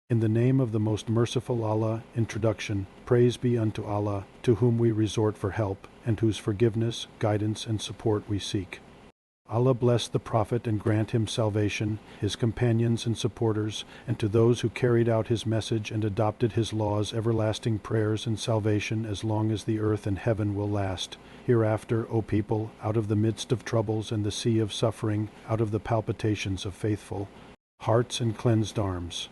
In the name of the most merciful Allah. Introduction. Praise be unto Allah, to whom we resort for help, and whose forgiveness, guidance, and support we seek. Allah bless the Prophet and grant him salvation, his companions and supporters, and to those who carried out his message and adopted his laws everlasting prayers and salvation as long as the earth and heaven will last. Hereafter, O people, out of the midst of troubles and the sea of suffering, out of the palpitations of faithful hearts and cleansed arms,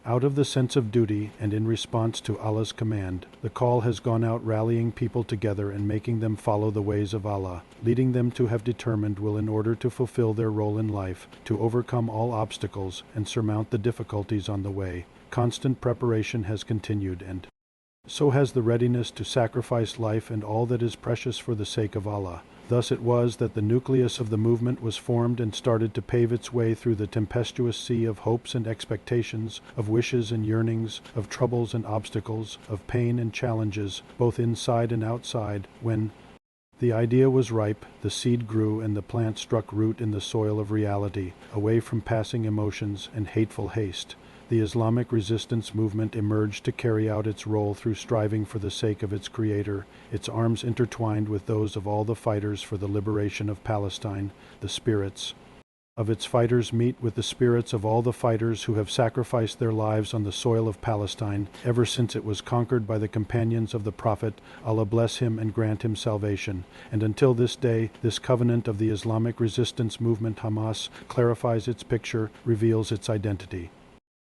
out of the sense of duty and in response to Allah's command, the call has gone out, rallying people together and making them follow the ways of Allah, leading them to have determined will in order to fulfill their role in life, to overcome all obstacles and surmount the difficulties on the way. Constant preparation has continued, and so has the readiness to sacrifice life and all that is precious for the sake of Allah. Thus it was that the nucleus of the movement was formed and started to pave its way through the tempestuous sea of hopes and expectations, of wishes and yearnings, of troubles and obstacles, of pain and challenges, both inside and outside, when the idea was ripe, the seed grew, and the plant struck root in the soil of reality, away from passing emotions and hateful haste. The Islamic resistance movement emerged to carry out its role through striving for the sake of its creator, its arms intertwined with those of all the fighters for the liberation of Palestine. The spirits of its fighters meet with the spirits of all the fighters who have sacrificed their lives on the soil of Palestine ever since it was conquered by the companions of the Prophet. Allah bless him and grant him salvation. And until this day, this covenant of the Islamic resistance movement, Hamas, clarifies its picture, reveals its identity,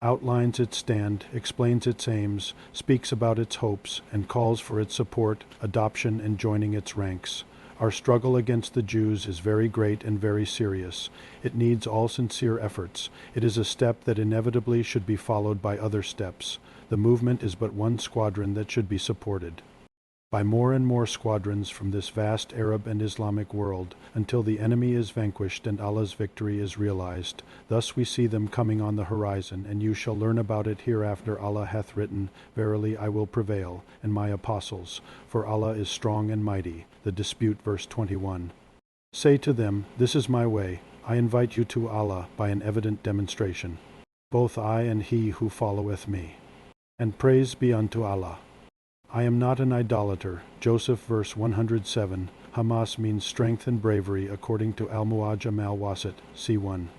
outlines its stand, explains its aims, speaks about its hopes, and calls for its support, adoption, and joining its ranks. Our struggle against the Jews is very great and very serious. It needs all sincere efforts. It is a step that inevitably should be followed by other steps. The movement is but one squadron that should be supported by more and more squadrons from this vast Arab and Islamic world, until the enemy is vanquished and Allah's victory is realized. Thus we see them coming on the horizon, and you shall learn about it hereafter. Allah hath written, Verily I will prevail, and my apostles, for Allah is strong and mighty. The Dispute, verse 21. Say to them, This is my way. I invite you to Allah by an evident demonstration, both I and he who followeth me. And praise be unto Allah. I am not an idolater. Joseph, verse 107. Hamas means strength and bravery according to Al-Mu'ajam al-Wasit, c. 1.